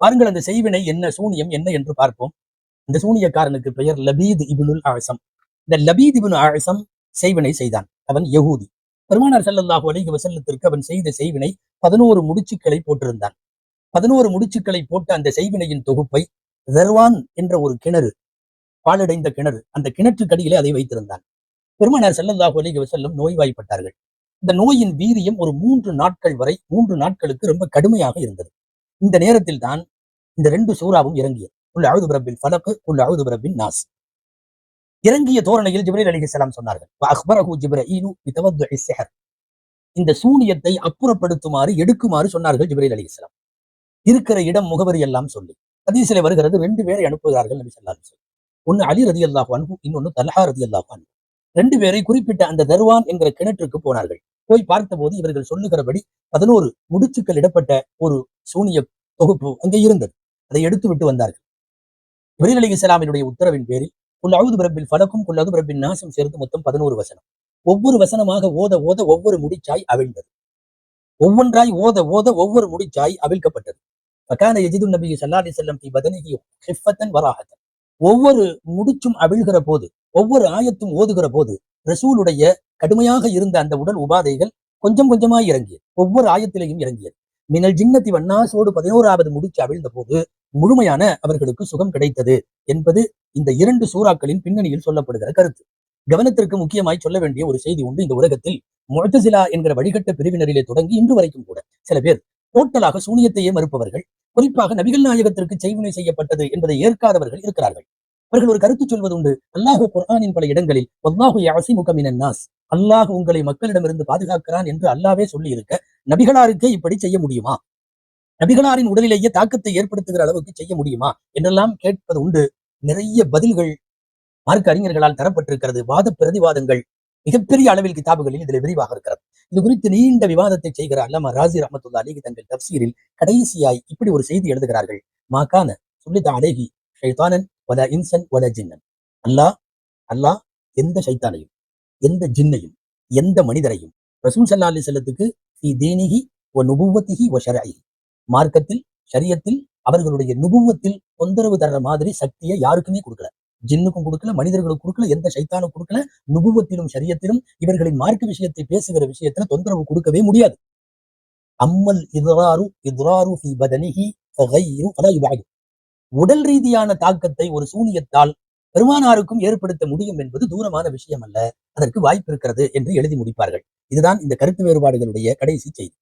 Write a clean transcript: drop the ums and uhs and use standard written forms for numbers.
பாருங்கள் அந்த செய்வினை என்ன, சூனியம் என்ன என்று பார்ப்போம். இந்த சூனியக்காரனுக்கு பெயர் லபீத் இப்னுல் ஆசம். இந்த லபீத் இப்னு ஆசம் செய்வினை செய்தான். அவன் யகூதி. பெருமானார் ஸல்லல்லாஹு அலைஹி வஸல்லத்திற்கு அவன் செய்த செய்வினை 11 முடிச்சுக்களை போட்டிருந்தான். 11 முடிச்சுக்களை போட்ட அந்த செய்வினையின் தொகுப்பை தர்வான் என்ற ஒரு கிணறு, பாழடைந்த கிணறு, அந்த கிணற்றுக்கடியிலே அதை வைத்திருந்தான். பெருமானார் ஸல்லல்லாஹு அலைஹி வஸல்லம் நோய்வாய்ப்பட்டார்கள். இந்த நோயின் வீரியம் ஒரு 3 நாட்கள் வரை, 3 நாட்களுக்கு ரொம்ப கடுமையாக இருந்தது. இந்த நேரத்தில் தான் இந்த 2 சூறாவும் இறங்கியது. குல் அஊது பிரப்பில் ஃபலக், குல் அஊது பிரப்பின் நாஸ். இறங்கிய தோரணையில் ஜிப்ரீல் அலைஹிஸ்ஸலாம் சொன்னார்கள், வஅக்பரஹு ஜிப்ரீலு பிதவத்துஇ ஸிஹர். இந்த சூனியத்தை அப்புறப்படுத்துமாறு, எடுக்குமாறு சொன்னார்கள் ஜிப்ரீல் அலைஹிஸ்ஸலாம். இருக்கிற இடம், முகவரி எல்லாம் சொல்லி. ஹதீஸிலே வருகிறது, 2 பேரை அனுப்புகிறார்கள் நபி ஸல்லல்லாஹு அலைஹி வஸல்லம். ஒன்னு அலி ரலியல்லாஹு அன்ஹு, இன்னொன்னு தல்ஹா ரலியல்லாஹு அன்ஹு. 2 பேரை குறிப்பிட்ட அந்த தர்வான் என்கிற கிணற்றுக்கு போனார்கள். போய் பார்த்தபோது இவர்கள் சொல்லுகிறபடி 11 முடிச்சுக்கள் இடப்பட்ட ஒரு சூனிய தொகுப்பு அங்கே இருந்தது. அதை எடுத்து விட்டு வந்தார்கள். ஜிப்ரீல் அலைஹிஸ்ஸலாமினுடைய உத்தரவின் பேரில் குல் அஊது பிரப்பில் ஃபலக்கும் குல் அஊது பிரப்பின் நாஸும் சேர்த்து மொத்தம் 11 வசனம். ஒவ்வொரு வசனமாக ஓத ஓத ஒவ்வொரு முடிச்சாய் அவிழ்ந்தது. ஒவ்வொன்றாய் ஓத ஓத ஒவ்வொரு முடிச்சாய் அவிழ்க்கப்பட்டது. ஃபகான யஜிது நபி ஸல்லல்லாஹு அலைஹி வஸல்லம் ஃபீ பதனிஹி ஹிஃபத்தன் வராஹத்தன். ஒவ்வொரு முடிச்சும் அவிழ்கிற போது, ஒவ்வொரு ஆயத்தும் ஓதுகிற போது ரசூலுடைய கடுமையாக இருந்த அந்த உடல் உபாதைகள் கொஞ்சம் கொஞ்சமாய் இறங்கியது. ஒவ்வொரு ஆயத்திலையும் இறங்கியது. மினல் ஜின்னத்தி வன்னாஸோடு 11வது முடிச்சு அவிழ்ந்த போது முழுமையான அவர்களுக்கு சுகம் கிடைத்தது என்பது இந்த 2 சூறாக்களின் பின்னணியில் சொல்லப்படுகிற கருத்து. கவனத்திற்கு முக்கியமாய் சொல்ல வேண்டிய ஒரு செய்தி உண்டு. இந்த உலகத்தில் முஅ்தஸிலா என்கிற வழிகட்ட பிரிவினரிலே தொடங்கி இன்று வரைக்கும் கூட சில பேர் டோட்டலாக சூனியத்தையே மறுப்பவர்கள், குறிப்பாக நபிகள் நாயகத்திற்கு செய்வினை செய்யப்பட்டது என்பதை ஏற்காதவர்கள் இருக்கிறார்கள். அவர்கள் ஒரு கருத்து சொல்வது உண்டு. அல்லாஹ் குர்ஆனின் பல இடங்களில் வல்லாஹு யஅஸிமுக மினன் நாஸ், அல்லாஹ் உங்களை மக்களிடமிருந்து பாதுகாக்கிறான் என்று அல்லாஹ்வே சொல்லி இருக்க, நபிகளாருக்கே இப்படி செய்ய முடியுமா? நபிகளாரின் உடலிலேயே தாக்கத்தை ஏற்படுத்துகிற அளவுக்கு செய்ய முடியுமா என்றெல்லாம் கேட்பது உண்டு. நிறைய பதில்கள் மார்க்க அறிஞர்களால் தரப்பட்டிருக்கிறது. வாத பிரதிவாதங்கள் மிகப்பெரிய அளவில் கிதாபுகளில் இதில் விரிவாக இருக்கிறது. இது குறித்து நீண்ட விவாதத்தை செய்கிற அல்லாமா ராஸி ரஹ்மத்துல்லாஹி அலைஹி தங்கள் தஃப்சீரில் கடைசியாய் இப்படி ஒரு செய்தி எழுதுகிறார்கள். மாகான சுல்லித அலைஹி ஷைத்தானன் வல இன்சன் வல ஜின்னன். அல்லாஹ் அல்லாஹ் எந்த ஷைத்தானையும், எந்த ஜின்னையும், எந்த மனிதரையும் ரசூல் ஸல்லல்லாஹு அலைஹி வஸல்லத்துக்கு ஃபீ தீனிஹி வ நுபுவத்திஹி வ ஷர்இஹி, மார்க்கத்தில், ஷரியத்தில், அவர்களுடைய நுபுவத்தில் தொந்தரவு தர்ற மாதிரி சக்தியை யாருக்குமே கொடுக்கல. ஜின்னுக்கும் கொடுக்கல, மனிதர்களுக்கு கொடுக்கல, எந்த ஷைத்தானும் கொடுக்கல. நுபுவத்திலும் ஷரியத்திலும் இவர்களின் மார்க்க விஷயத்தை பேசுகிற விஷயத்துல தொந்தரவு கொடுக்கவே முடியாது. அம்மல் இத்ராரு ஃபீ பதனிஹி ஃபகைரு ஃபலா யுபஅது. உடல் ரீதியான தாக்கத்தை ஒரு சூனியத்தால் பெருமானாருக்கும் ஏற்படுத்த முடியும் என்பது தூரமான விஷயம் அல்ல, அதற்கு வாய்ப்பு இருக்கிறது என்று எழுதி முடிப்பார்கள். இதுதான் இந்த கருத்து வேறுபாடுகளுடைய கடைசி செய்தி.